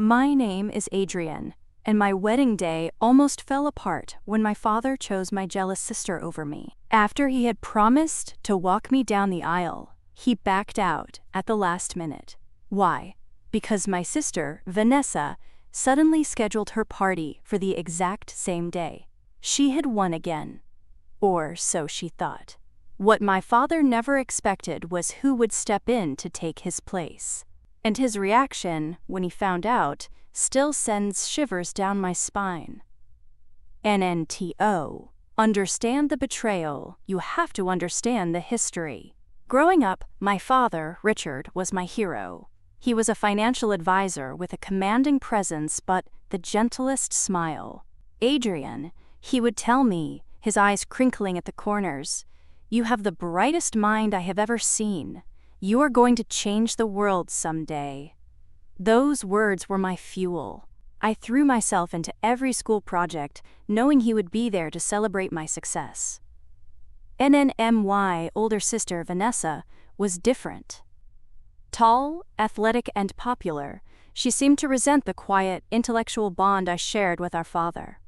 My name is Adrian, and my wedding day almost fell apart when my father chose my jealous sister over me. After he had promised to walk me down the aisle, he backed out at the last minute. Why? Because my sister, Vanessa, suddenly scheduled her party for the exact same day. She had won again. Or so she thought. What my father never expected was who would step in to take his place. And his reaction, when he found out, still sends shivers down my spine. NNTO. Understand the betrayal, you have to understand the history. Growing up, my father, Richard, was my hero. He was a financial advisor with a commanding presence but the gentlest smile. Adrian, he would tell me, his eyes crinkling at the corners, "You have the brightest mind I have ever seen. You are going to change the world someday." Those words were my fuel. I threw myself into every school project, knowing he would be there to celebrate my success. NNMY older sister Vanessa was different. Tall, athletic, and popular, she seemed to resent the quiet, intellectual bond I shared with our father.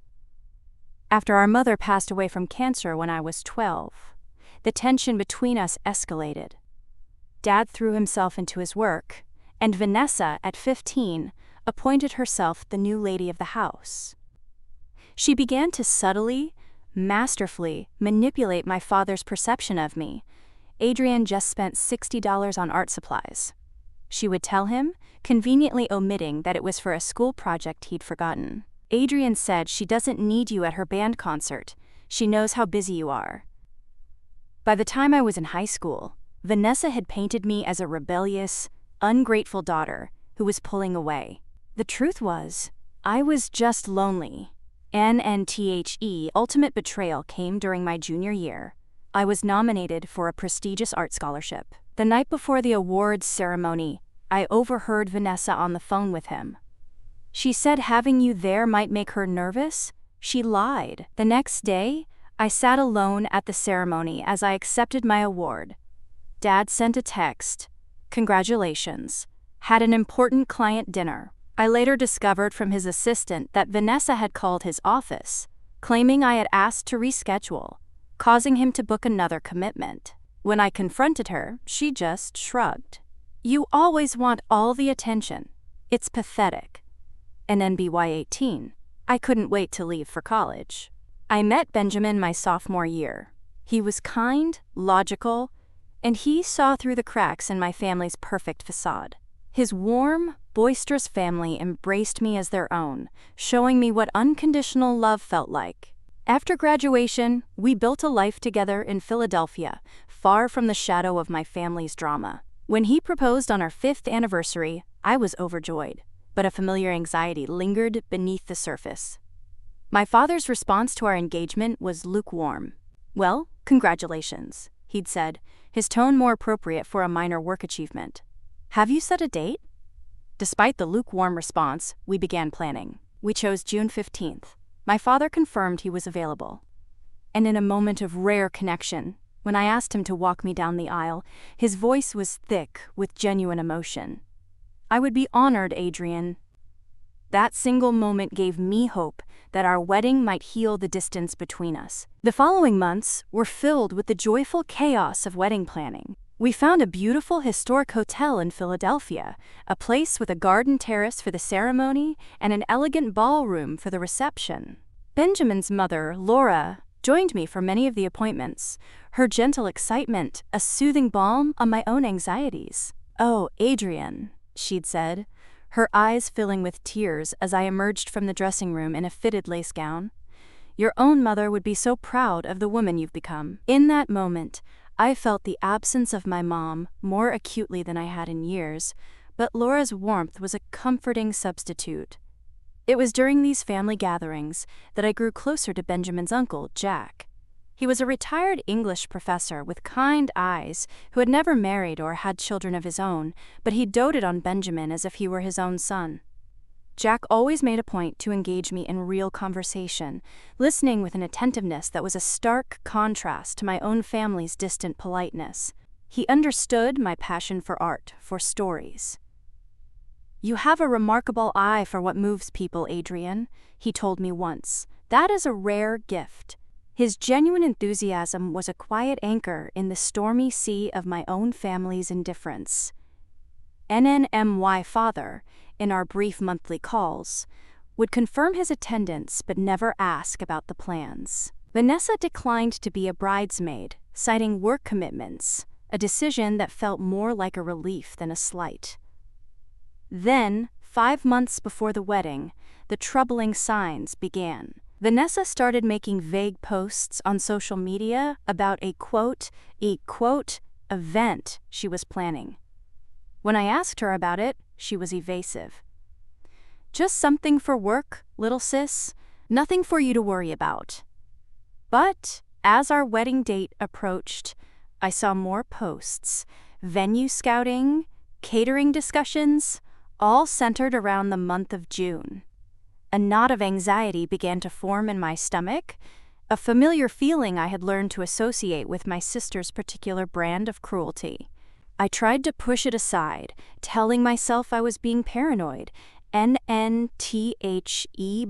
After our mother passed away from cancer when I was 12, the tension between us escalated. Dad threw himself into his work, and Vanessa, at 15, appointed herself the new lady of the house. She began to subtly, masterfully manipulate my father's perception of me. Adrian just spent $60 on art supplies. She would tell him, conveniently omitting that it was for a school project he'd forgotten. Adrian said she doesn't need you at her band concert. She knows how busy you are. By the time I was in high school, Vanessa had painted me as a rebellious, ungrateful daughter who was pulling away. The truth was, I was just lonely. NNTHE ultimate betrayal came during my junior year. I was nominated for a prestigious art scholarship. The night before the awards ceremony, I overheard Vanessa on the phone with him. She said having you there might make her nervous. She lied. The next day, I sat alone at the ceremony as I accepted my award. Dad sent a text. "Congratulations. Had an important client dinner." I later discovered from his assistant that Vanessa had called his office, claiming I had asked to reschedule, causing him to book another commitment. When I confronted her, she just shrugged. "You always want all the attention. It's pathetic." And NBY 18. I couldn't wait to leave for college. I met Benjamin my sophomore year. He was kind, logical, and he saw through the cracks in my family's perfect facade. His warm, boisterous family embraced me as their own, showing me what unconditional love felt like. After graduation, we built a life together in Philadelphia, far from the shadow of my family's drama. When he proposed on our 5th anniversary, I was overjoyed, but a familiar anxiety lingered beneath the surface. My father's response to our engagement was lukewarm. "Well, congratulations," he'd said, his tone more appropriate for a minor work achievement. "Have you set a date?" Despite the lukewarm response, we began planning. We chose June 15th. My father confirmed he was available. And in a moment of rare connection, when I asked him to walk me down the aisle, his voice was thick with genuine emotion. "I would be honored, Adrian." That single moment gave me hope that our wedding might heal the distance between us. The following months were filled with the joyful chaos of wedding planning. We found a beautiful historic hotel in Philadelphia, a place with a garden terrace for the ceremony and an elegant ballroom for the reception. Benjamin's mother, Laura, joined me for many of the appointments, her gentle excitement a soothing balm on my own anxieties. "Oh, Adrian," she'd said, her eyes filling with tears as I emerged from the dressing room in a fitted lace gown. "Your own mother would be so proud of the woman you've become." In that moment, I felt the absence of my mom more acutely than I had in years, but Laura's warmth was a comforting substitute. It was during these family gatherings that I grew closer to Benjamin's uncle, Jack. He was a retired English professor with kind eyes who had never married or had children of his own, but he doted on Benjamin as if he were his own son. Jack always made a point to engage me in real conversation, listening with an attentiveness that was a stark contrast to my own family's distant politeness. He understood my passion for art, for stories. "You have a remarkable eye for what moves people, Adrian," he told me once. "That is a rare gift." His genuine enthusiasm was a quiet anchor in the stormy sea of my own family's indifference. NNMY father, in our brief monthly calls, would confirm his attendance but never ask about the plans. Vanessa declined to be a bridesmaid, citing work commitments, a decision that felt more like a relief than a slight. Then, 5 months before the wedding, the troubling signs began. Vanessa started making vague posts on social media about a quote, event she was planning. When I asked her about it, she was evasive. "Just something for work, little sis. Nothing for you to worry about." But as our wedding date approached, I saw more posts, venue scouting, catering discussions, all centered around the month of June. A knot of anxiety began to form in my stomach, a familiar feeling I had learned to associate with my sister's particular brand of cruelty. I tried to push it aside, telling myself I was being paranoid. NNTHE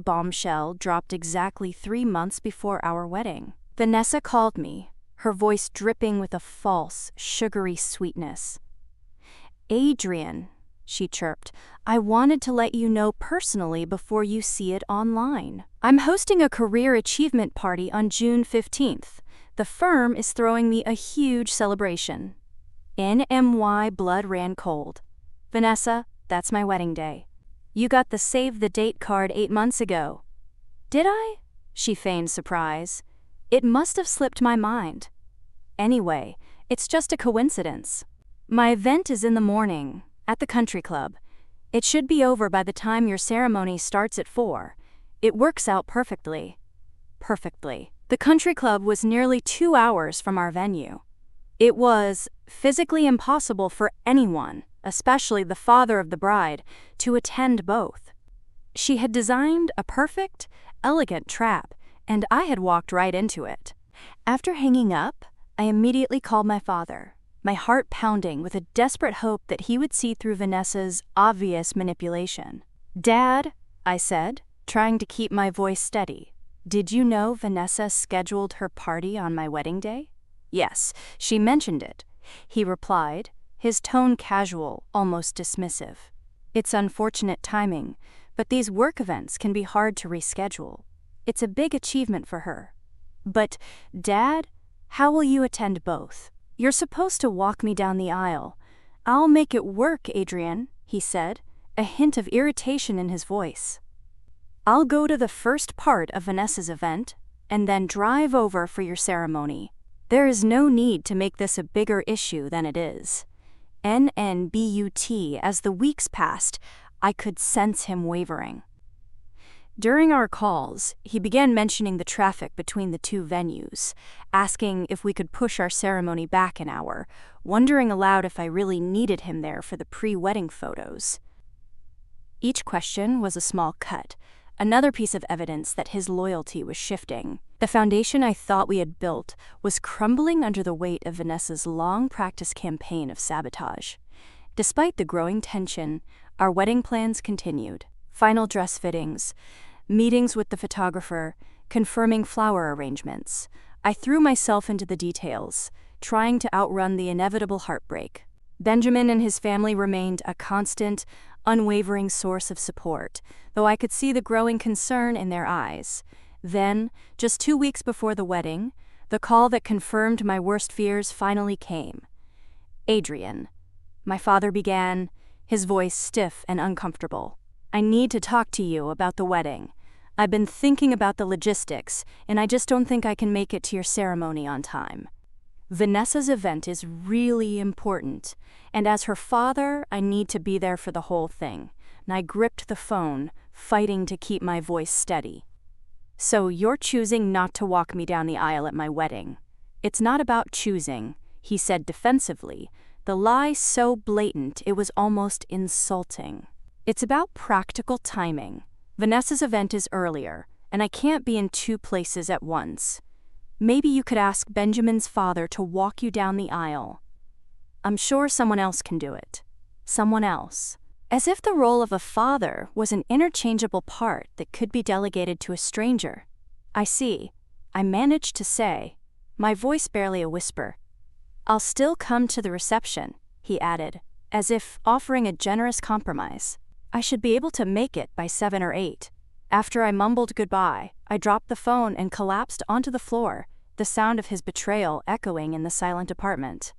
bombshell dropped exactly 3 months before our wedding. Vanessa called me, her voice dripping with a false, sugary sweetness. "Adrian," she chirped, "I wanted to let you know personally before you see it online. I'm hosting a career achievement party on June 15th. The firm is throwing me a huge celebration." NMY blood ran cold. "Vanessa, that's my wedding day. You got the save the date card 8 months ago." "Did I?" She feigned surprise. "It must have slipped my mind. Anyway, it's just a coincidence. My event is in the morning, at the country club. It should be over by the time your ceremony starts at 4. It works out perfectly." Perfectly. The country club was nearly 2 hours from our venue. It was physically impossible for anyone, especially the father of the bride, to attend both. She had designed a perfect, elegant trap, and I had walked right into it. After hanging up, I immediately called my father, my heart pounding with a desperate hope that he would see through Vanessa's obvious manipulation. "Dad," I said, trying to keep my voice steady, "did you know Vanessa scheduled her party on my wedding day?" "Yes, she mentioned it," he replied, his tone casual, almost dismissive. "It's unfortunate timing, but these work events can be hard to reschedule. It's a big achievement for her." "But, Dad, how will you attend both? You're supposed to walk me down the aisle." "I'll make it work, Adrian," he said, a hint of irritation in his voice. "I'll go to the first part of Vanessa's event, and then drive over for your ceremony. There is no need to make this a bigger issue than it is." NNBUT. As the weeks passed, I could sense him wavering. During our calls, he began mentioning the traffic between the two venues, asking if we could push our ceremony back an hour, wondering aloud if I really needed him there for the pre-wedding photos. Each question was a small cut, another piece of evidence that his loyalty was shifting. The foundation I thought we had built was crumbling under the weight of Vanessa's long-practiced campaign of sabotage. Despite the growing tension, our wedding plans continued. Final dress fittings, meetings with the photographer, confirming flower arrangements. I threw myself into the details, trying to outrun the inevitable heartbreak. Benjamin and his family remained a constant, unwavering source of support, though I could see the growing concern in their eyes. Then, just 2 weeks before the wedding, the call that confirmed my worst fears finally came. "Adrian," my father began, his voice stiff and uncomfortable. "I need to talk to you about the wedding. I've been thinking about the logistics, and I just don't think I can make it to your ceremony on time. Vanessa's event is really important, and as her father, I need to be there for the whole thing." And I gripped the phone, fighting to keep my voice steady. "So you're choosing not to walk me down the aisle at my wedding?" "It's not about choosing," he said defensively, the lie so blatant it was almost insulting. "It's about practical timing. Vanessa's event is earlier, and I can't be in 2 places at once. Maybe you could ask Benjamin's father to walk you down the aisle. I'm sure someone else can do it." Someone else. as if the role of a father was an interchangeable part that could be delegated to a stranger. "I see," I managed to say, my voice barely a whisper. "I'll still come to the reception," he added, as if offering a generous compromise. I should be able to make it by 7 or 8. After I mumbled goodbye, I dropped the phone and collapsed onto the floor, the sound of his betrayal echoing in the silent apartment.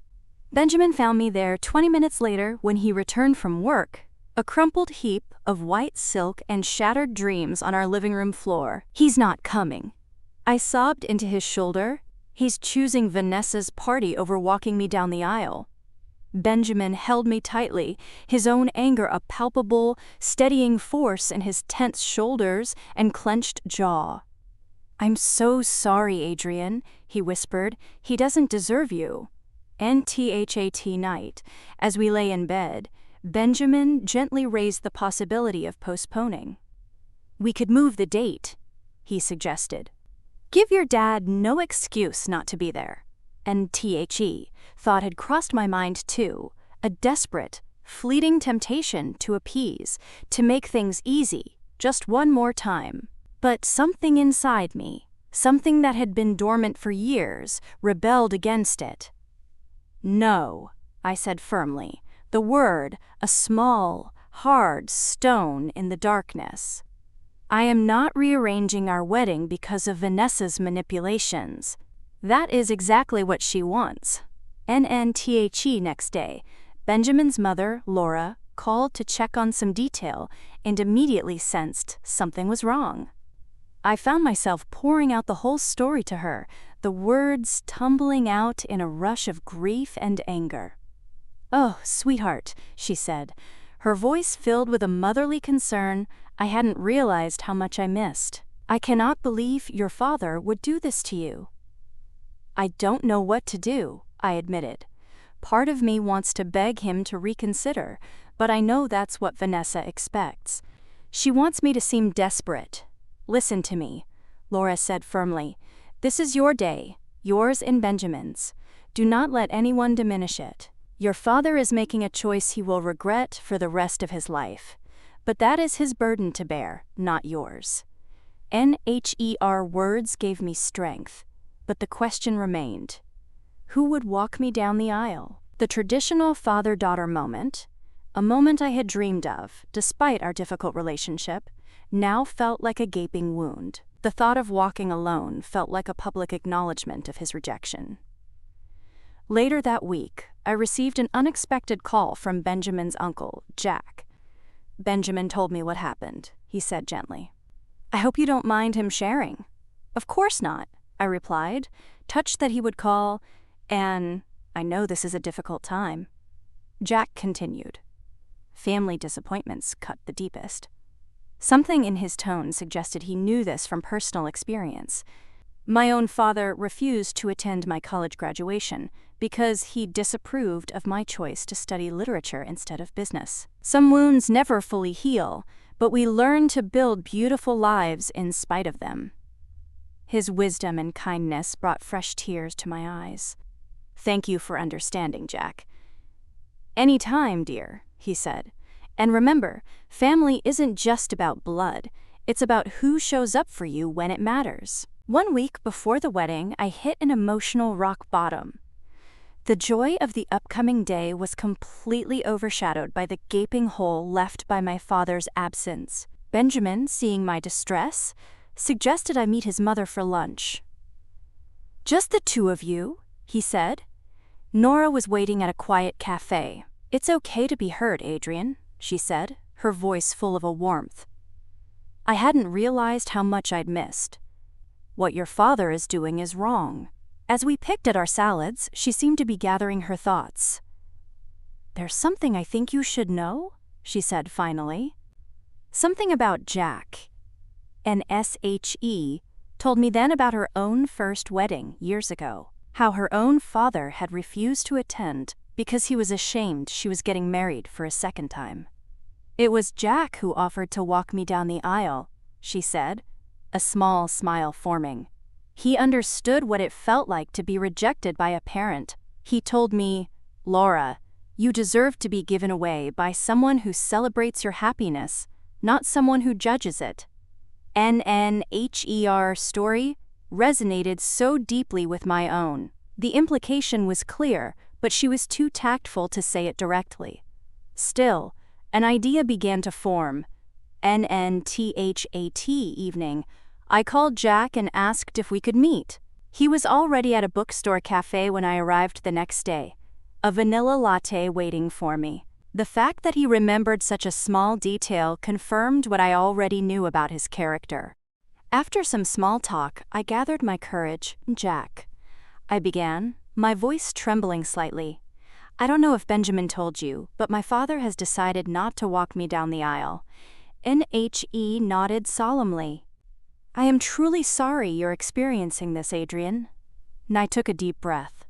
Benjamin found me there 20 minutes later when he returned from work, a crumpled heap of white silk and shattered dreams on our living room floor. "He's not coming." I sobbed into his shoulder. "He's choosing Vanessa's party over walking me down the aisle." Benjamin held me tightly, his own anger a palpable, steadying force in his tense shoulders and clenched jaw. "I'm so sorry, Adrian," he whispered. "He doesn't deserve you." NTHAT night, as we lay in bed, Benjamin gently raised the possibility of postponing. "We could move the date," he suggested. "Give your dad no excuse not to be there." NTHE thought had crossed my mind too, a desperate, fleeting temptation to appease, to make things easy, just one more time. But something inside me, something that had been dormant for years, rebelled against it. "No," I said firmly, the word a small, hard stone in the darkness. "I am not rearranging our wedding because of Vanessa's manipulations. That is exactly what she wants." NNTHE next day, Benjamin's mother, Laura, called to check on some detail and immediately sensed something was wrong. I found myself pouring out the whole story to her, the words tumbling out in a rush of grief and anger. "Oh, sweetheart," she said, her voice filled with a motherly concern I hadn't realized how much I missed. "I cannot believe your father would do this to you." "I don't know what to do," I admitted. "Part of me wants to beg him to reconsider, but I know that's what Vanessa expects. She wants me to seem desperate." "Listen to me," Laura said firmly. "This is your day, yours and Benjamin's. Do not let anyone diminish it. Your father is making a choice he will regret for the rest of his life. But that is his burden to bear, not yours." NHER words gave me strength, but the question remained. Who would walk me down the aisle? The traditional father-daughter moment, a moment I had dreamed of, despite our difficult relationship, now felt like a gaping wound. The thought of walking alone felt like a public acknowledgement of his rejection. Later that week, I received an unexpected call from Benjamin's uncle, Jack. "Benjamin told me what happened," he said gently. "I hope you don't mind him sharing." "Of course not," I replied, touched that he would call, "and I know this is a difficult time." Jack continued. "Family disappointments cut the deepest." Something in his tone suggested he knew this from personal experience. My own father refused to attend my college graduation because he disapproved of my choice to study literature instead of business. Some wounds never fully heal, but we learn to build beautiful lives in spite of them. His wisdom and kindness brought fresh tears to my eyes. "Thank you for understanding, Jack." "Any time, dear," he said. "And remember, family isn't just about blood. It's about who shows up for you when it matters." 1 week before the wedding, I hit an emotional rock bottom. The joy of the upcoming day was completely overshadowed by the gaping hole left by my father's absence. Benjamin, seeing my distress, suggested I meet his mother for lunch. "Just the two of you?" he said. Nora was waiting at a quiet cafe. "It's okay to be hurt, Adrian," she said, her voice full of a warmth. I hadn't realized how much I'd missed. "What your father is doing is wrong." As we picked at our salads, she seemed to be gathering her thoughts. "There's something I think you should know," she said finally. Something about Jack. And SHE told me then about her own first wedding years ago, how her own father had refused to attend because he was ashamed she was getting married for a second time. "It was Jack who offered to walk me down the aisle," she said, a small smile forming. "He understood what it felt like to be rejected by a parent. He told me, 'Laura, You deserve to be given away by someone who celebrates your happiness, not someone who judges it. NNHER story resonated so deeply with my own. The implication was clear, but she was too tactful to say it directly. Still, an idea began to form. NNTHAT evening, I called Jack and asked if we could meet. He was already at a bookstore cafe when I arrived the next day, a vanilla latte waiting for me. The fact that he remembered such a small detail confirmed what I already knew about his character. After some small talk, I gathered my courage. Jack, I began, my voice trembling slightly. I don't know if Benjamin told you, but my father has decided not to walk me down the aisle. NHE nodded solemnly. I am truly sorry you're experiencing this, Adrian. And I took a deep breath.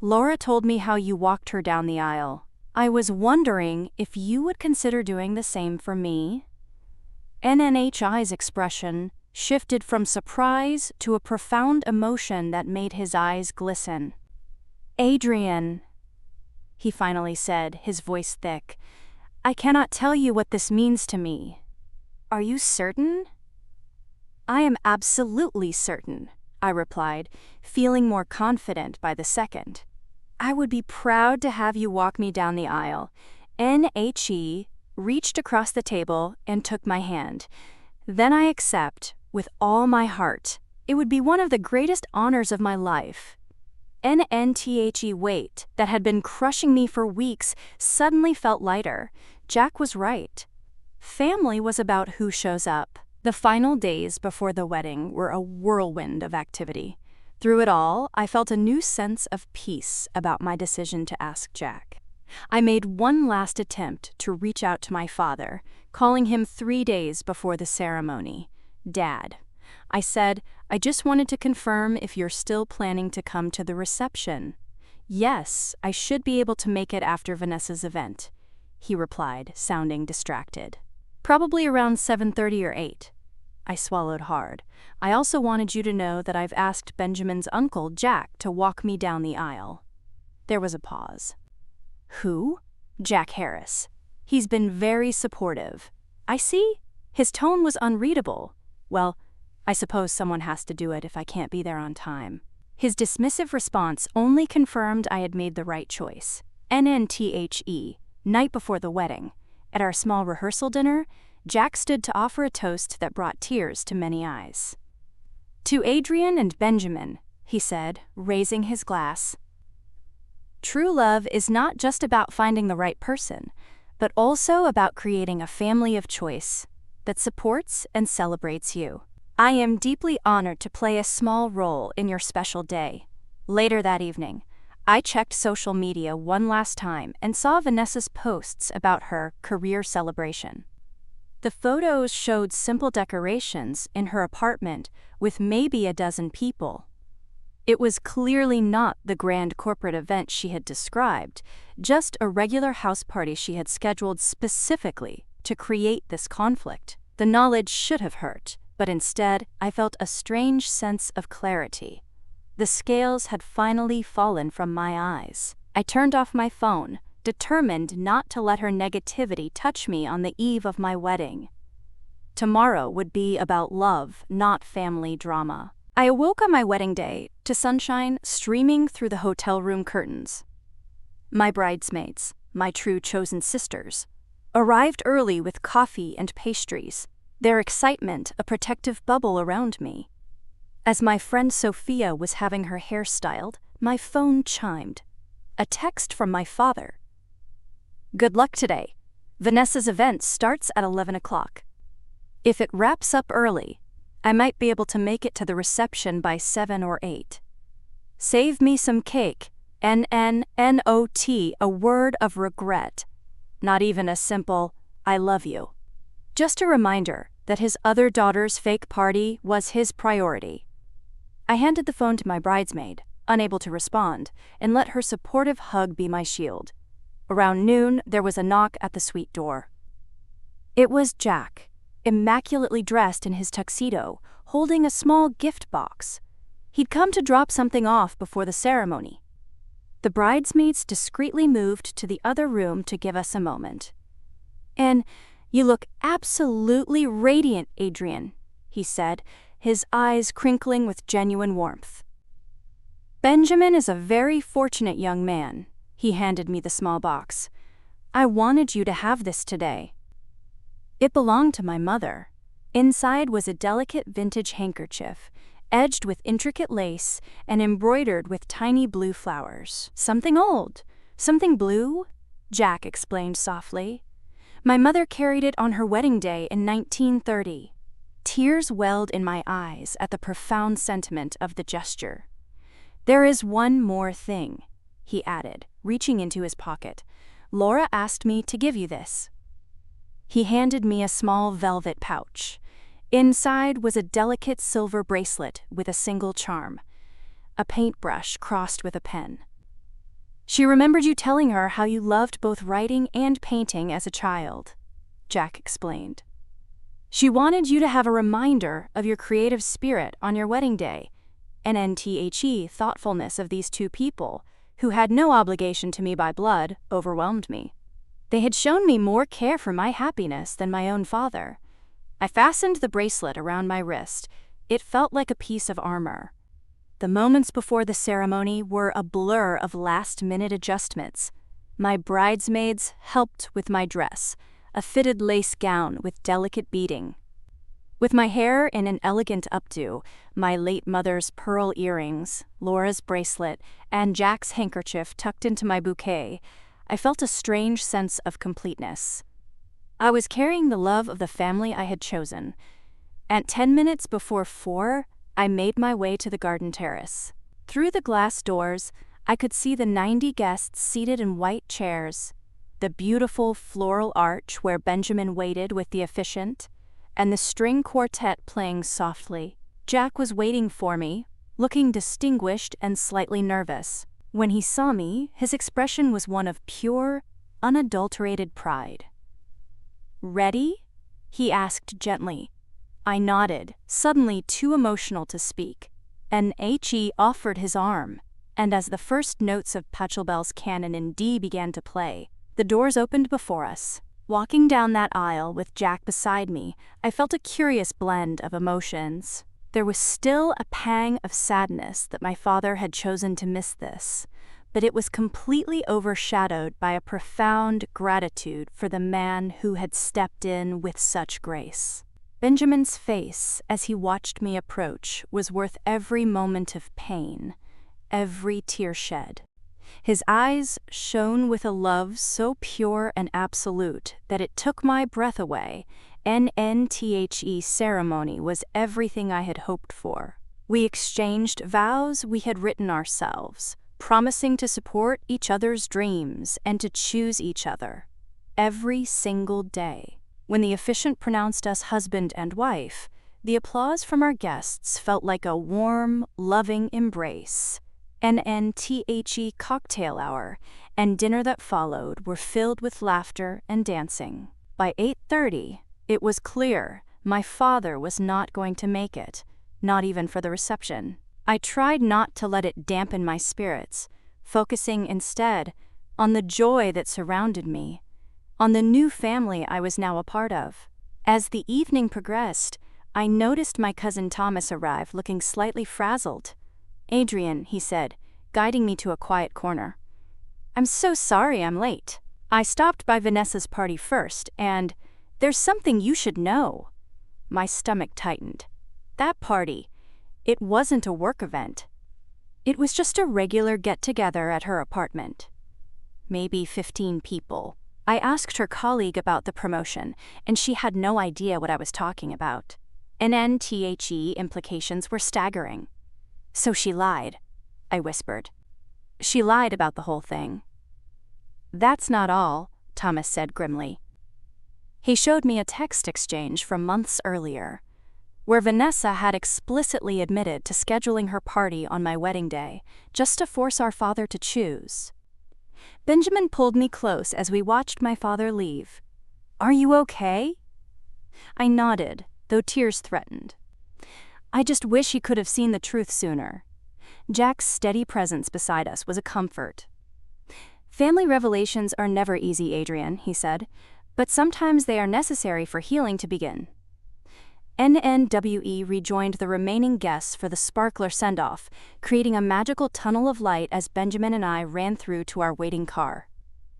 Laura told me how you walked her down the aisle. I was wondering if you would consider doing the same for me. NNHI's expression shifted from surprise to a profound emotion that made his eyes glisten. Adrian, he finally said, his voice thick, I cannot tell you what this means to me. Are you certain? I am absolutely certain, I replied, feeling more confident by the second. I would be proud to have you walk me down the aisle. NHE reached across the table and took my hand. Then I accept, with all my heart. It would be one of the greatest honors of my life. NNTHE weight that had been crushing me for weeks suddenly felt lighter. Jack was right. Family was about who shows up. The final days before the wedding were a whirlwind of activity. Through it all, I felt a new sense of peace about my decision to ask Jack. I made one last attempt to reach out to my father, calling him 3 days before the ceremony. Dad, I said, I just wanted to confirm if you're still planning to come to the reception. Yes, I should be able to make it after Vanessa's event, he replied, sounding distracted. Probably around 7:30 or 8. I swallowed hard. I also wanted you to know that I've asked Benjamin's uncle, Jack, to walk me down the aisle. There was a pause. Who? Jack Harris. He's been very supportive. I see. His tone was unreadable. Well, I suppose someone has to do it if I can't be there on time. His dismissive response only confirmed I had made the right choice. NNTHE, night before the wedding. At our small rehearsal dinner, Jack stood to offer a toast that brought tears to many eyes. To Adrian and Benjamin, he said, raising his glass. True love is not just about finding the right person, but also about creating a family of choice that supports and celebrates you. I am deeply honored to play a small role in your special day. Later that evening, I checked social media one last time and saw Vanessa's posts about her career celebration. The photos showed simple decorations in her apartment with maybe a dozen people. It was clearly not the grand corporate event she had described, just a regular house party she had scheduled specifically to create this conflict. The knowledge should have hurt, but instead I felt a strange sense of clarity. The scales had finally fallen from my eyes. I turned off my phone, determined not to let her negativity touch me on the eve of my wedding. Tomorrow would be about love, not family drama. I awoke on my wedding day to sunshine streaming through the hotel room curtains. My bridesmaids, my true chosen sisters, arrived early with coffee and pastries, their excitement a protective bubble around me. As my friend Sophia was having her hair styled, my phone chimed. A text from my father. Good luck today. Vanessa's event starts at 11 o'clock. If it wraps up early, I might be able to make it to the reception by 7 or 8. Save me some cake. NNNOT, a word of regret. Not even a simple, I love you. Just a reminder that his other daughter's fake party was his priority. I handed the phone to my bridesmaid, unable to respond, and let her supportive hug be my shield. Around noon, there was a knock at the suite door. It was Jack, immaculately dressed in his tuxedo, holding a small gift box. He'd come to drop something off before the ceremony. The bridesmaids discreetly moved to the other room to give us a moment. "And you look absolutely radiant, Adrian," he said, his eyes crinkling with genuine warmth. "Benjamin is a very fortunate young man." He handed me the small box. "I wanted you to have this today." It belonged to my mother. Inside was a delicate vintage handkerchief, edged with intricate lace and embroidered with tiny blue flowers. "Something old, something blue," Jack explained softly. "My mother carried it on her wedding day in 1930. Tears welled in my eyes at the profound sentiment of the gesture. "There is one more thing," he added, reaching into his pocket. "Laura asked me to give you this." He handed me a small velvet pouch. Inside was a delicate silver bracelet with a single charm, a paintbrush crossed with a pen. "She remembered you telling her how you loved both writing and painting as a child," Jack explained. "She wanted you to have a reminder of your creative spirit on your wedding day, and the thoughtfulness of these two people, who had no obligation to me by blood, overwhelmed me. They had shown me more care for my happiness than my own father." I fastened the bracelet around my wrist. It felt like a piece of armor. The moments before the ceremony were a blur of last-minute adjustments. My bridesmaids helped with my dress, a fitted lace gown with delicate beading. With my hair in an elegant updo, my late mother's pearl earrings, Laura's bracelet, and Jack's handkerchief tucked into my bouquet, I felt a strange sense of completeness. I was carrying the love of the family I had chosen. At 10 minutes before 4, I made my way to the garden terrace. Through the glass doors, I could see the 90 guests seated in white chairs, the beautiful floral arch where Benjamin waited with the officiant, and the string quartet playing softly. Jack was waiting for me, looking distinguished and slightly nervous. When he saw me, his expression was one of pure, unadulterated pride. "Ready?" he asked gently. I nodded, suddenly too emotional to speak. He offered his arm, and as the first notes of Pachelbel's canon in D began to play, the doors opened before us. Walking down that aisle with Jack beside me, I felt a curious blend of emotions. There was still a pang of sadness that my father had chosen to miss this, but it was completely overshadowed by a profound gratitude for the man who had stepped in with such grace. Benjamin's face, as he watched me approach, was worth every moment of pain, every tear shed. His eyes shone with a love so pure and absolute that it took my breath away. The ceremony was everything I had hoped for. We exchanged vows we had written ourselves, promising to support each other's dreams and to choose each other every single day. When the officiant pronounced us husband and wife, the applause from our guests felt like a warm, loving embrace. The cocktail hour and dinner that followed were filled with laughter and dancing. By 8:30, it was clear my father was not going to make it, not even for the reception. I tried not to let it dampen my spirits, focusing instead on the joy that surrounded me, on the new family I was now a part of. As the evening progressed, I noticed my cousin Thomas arrive looking slightly frazzled. "Adrian," he said, guiding me to a quiet corner. "I'm so sorry I'm late. I stopped by Vanessa's party first, and there's something you should know." My stomach tightened. That party, it wasn't a work event. It was just a regular get-together at her apartment. Maybe 15 people. I asked her colleague about the promotion, and she had no idea what I was talking about. The implications were staggering. "So she lied," I whispered. "She lied about the whole thing." "That's not all," Thomas said grimly. He showed me a text exchange from months earlier, where Vanessa had explicitly admitted to scheduling her party on my wedding day, just to force our father to choose. Benjamin pulled me close as we watched my father leave. "Are you okay?" I nodded, though tears threatened. I just wish he could have seen the truth sooner. Jack's steady presence beside us was a comfort. Family revelations are never easy, Adrian, he said, but sometimes they are necessary for healing to begin. NNWE rejoined the remaining guests for the sparkler send-off, creating a magical tunnel of light as Benjamin and I ran through to our waiting car.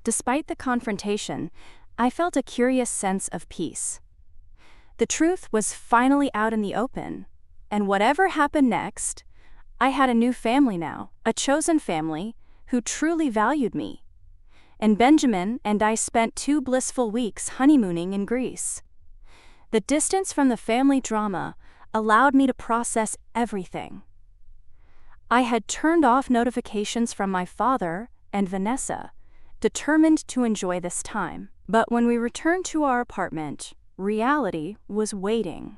Despite the confrontation, I felt a curious sense of peace. The truth was finally out in the open, and whatever happened next, I had a new family now, a chosen family who truly valued me. And Benjamin and I spent 2 blissful weeks honeymooning in Greece. The distance from the family drama allowed me to process everything. I had turned off notifications from my father and Vanessa, determined to enjoy this time. But when we returned to our apartment, reality was waiting.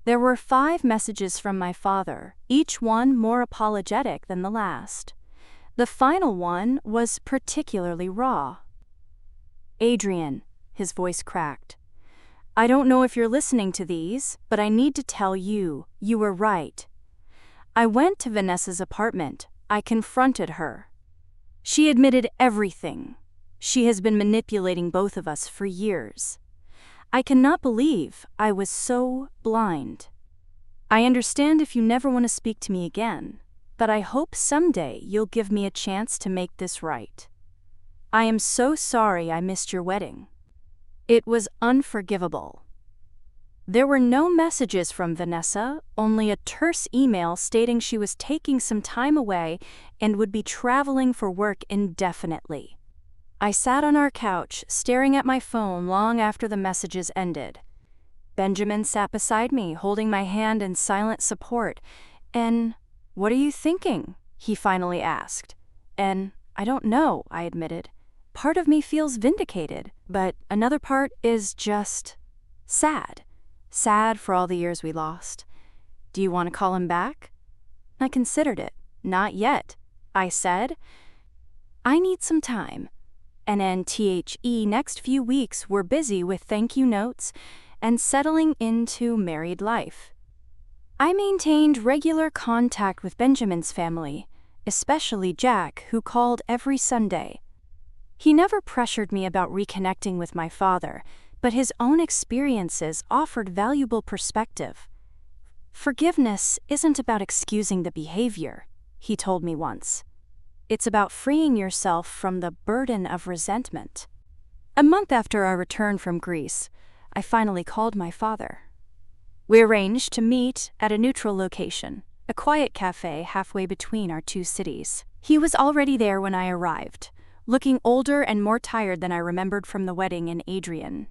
There were 5 messages from my father, each one more apologetic than the last. The final one was particularly raw. "Adrian," his voice cracked. "I don't know if you're listening to these, but I need to tell you, you were right. I went to Vanessa's apartment. I confronted her. She admitted everything. She has been manipulating both of us for years. I cannot believe I was so blind. I understand if you never want to speak to me again, but I hope someday you'll give me a chance to make this right. I am so sorry I missed your wedding." It was unforgivable. There were no messages from Vanessa, only a terse email stating she was taking some time away and would be traveling for work indefinitely. I sat on our couch, staring at my phone long after the messages ended. Benjamin sat beside me, holding my hand in silent support. "And what are you thinking?" he finally asked. "And I don't know," I admitted. "Part of me feels vindicated, but another part is just sad. Sad for all the years we lost. Do you want to call him back?" I considered it. "Not yet," I said. "I need some time." NNTHE next few weeks were busy with thank you notes and settling into married life. I maintained regular contact with Benjamin's family, especially Jack, who called every Sunday. He never pressured me about reconnecting with my father, but his own experiences offered valuable perspective. "Forgiveness isn't about excusing the behavior," he told me once. "It's about freeing yourself from the burden of resentment." A month after our return from Greece, I finally called my father. We arranged to meet at a neutral location, a quiet cafe halfway between our 2 cities. He was already there when I arrived, looking older and more tired than I remembered from the wedding in Adrian.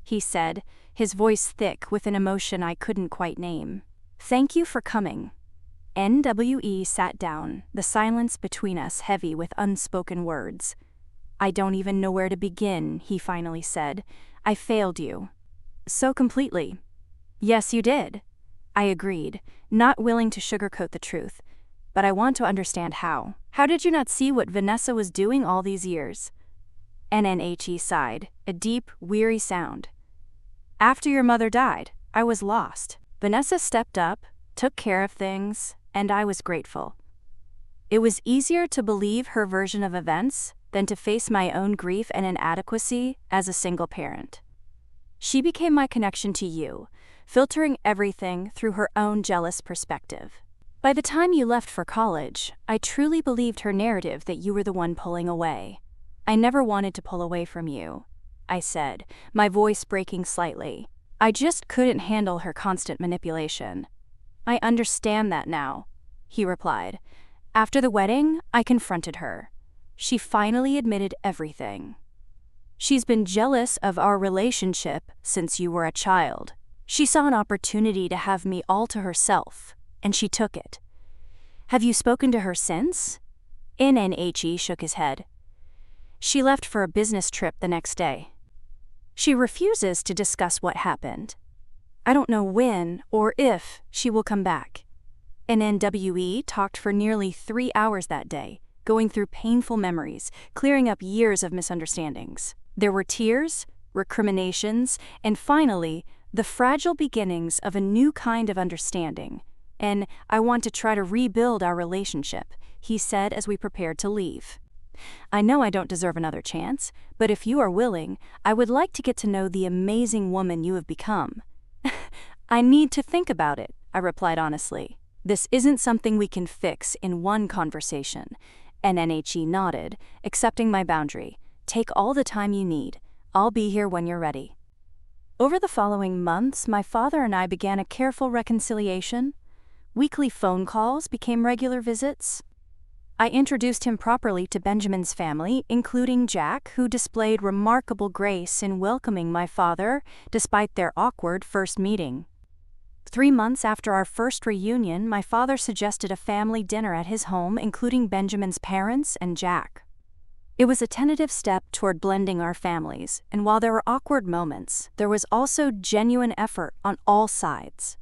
He said, his voice thick with an emotion I couldn't quite name. "Thank you for coming." NWE sat down, the silence between us heavy with unspoken words. "I don't even know where to begin," he finally said. "I failed you." "So completely." "Yes, you did." I agreed, not willing to sugarcoat the truth. "But I want to understand how. How did you not see what Vanessa was doing all these years?" NNHE sighed, a deep, weary sound. "After your mother died, I was lost. Vanessa stepped up, took care of things, and I was grateful. It was easier to believe her version of events than to face my own grief and inadequacy as a single parent. She became my connection to you, filtering everything through her own jealous perspective. By the time you left for college, I truly believed her narrative that you were the one pulling away. I never wanted to pull away from you," I said, my voice breaking slightly. "I just couldn't handle her constant manipulation." "I understand that now," he replied. "After the wedding, I confronted her. She finally admitted everything. She's been jealous of our relationship since you were a child. She saw an opportunity to have me all to herself, and she took it." "Have you spoken to her since?" NNHE shook his head. "She left for a business trip the next day. She refuses to discuss what happened. I don't know when or if she will come back." NNWE talked for nearly 3 hours that day, going through painful memories, clearing up years of misunderstandings. There were tears, recriminations, and finally, the fragile beginnings of a new kind of understanding. "And I want to try to rebuild our relationship," he said as we prepared to leave. I know I don't deserve another chance, but if you are willing, I would like to get to know the amazing woman you have become." "I need to think about it," I replied honestly. "This isn't something we can fix in one conversation." NNHE nodded, accepting my boundary. "Take all the time you need. I'll be here when you're ready." Over the following months, my father and I began a careful reconciliation. Weekly phone calls became regular visits. I introduced him properly to Benjamin's family, including Jack, who displayed remarkable grace in welcoming my father despite their awkward first meeting. 3 months after our first reunion, my father suggested a family dinner at his home, including Benjamin's parents and Jack. It was a tentative step toward blending our families, and while there were awkward moments, there was also genuine effort on all sides.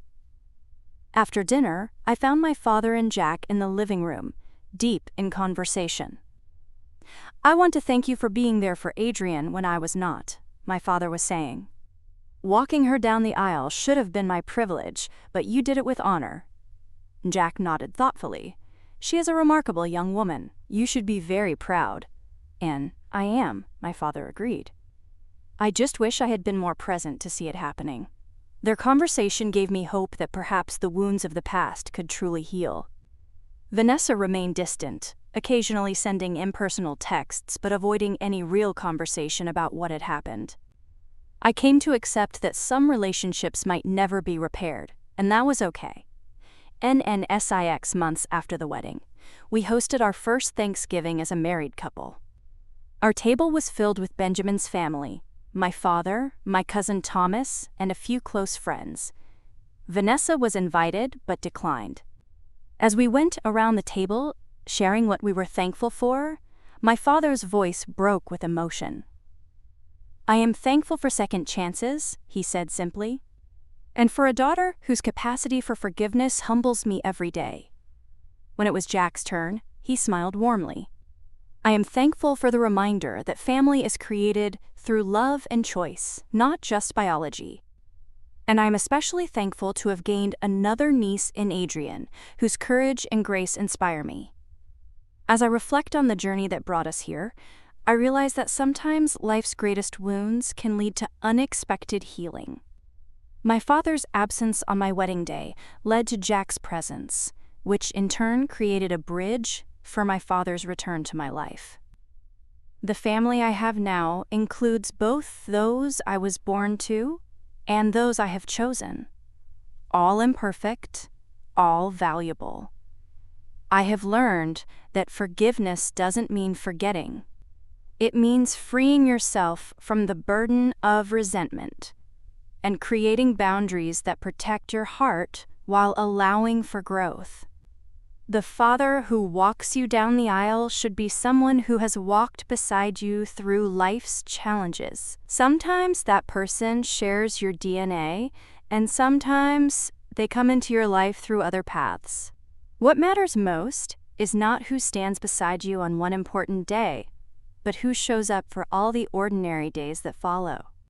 After dinner, I found my father and Jack in the living room, deep in conversation. "I want to thank you for being there for Adrian when I was not," my father was saying. "Walking her down the aisle should have been my privilege, but you did it with honor." Jack nodded thoughtfully. "She is a remarkable young woman. You should be very proud." "And I am," my father agreed. "I just wish I had been more present to see it happening." Their conversation gave me hope that perhaps the wounds of the past could truly heal. Vanessa remained distant, occasionally sending impersonal texts but avoiding any real conversation about what had happened. I came to accept that some relationships might never be repaired, and that was okay. NNSIX months after the wedding, we hosted our first Thanksgiving as a married couple. Our table was filled with Benjamin's family, my father, my cousin Thomas, and a few close friends. Vanessa was invited but declined. As we went around the table, sharing what we were thankful for, my father's voice broke with emotion. "I am thankful for second chances," he said simply, "and for a daughter whose capacity for forgiveness humbles me every day." When it was Jack's turn, he smiled warmly. "I am thankful for the reminder that family is created through love and choice, not just biology. And I am especially thankful to have gained another niece in Adrian, whose courage and grace inspire me." As I reflect on the journey that brought us here, I realize that sometimes life's greatest wounds can lead to unexpected healing. My father's absence on my wedding day led to Jack's presence, which in turn created a bridge for my father's return to my life. The family I have now includes both those I was born to and those I have chosen. All imperfect, all valuable. I have learned that forgiveness doesn't mean forgetting. It means freeing yourself from the burden of resentment and creating boundaries that protect your heart while allowing for growth. The father who walks you down the aisle should be someone who has walked beside you through life's challenges. Sometimes that person shares your DNA, and sometimes they come into your life through other paths. What matters most is not who stands beside you on one important day, but who shows up for all the ordinary days that follow.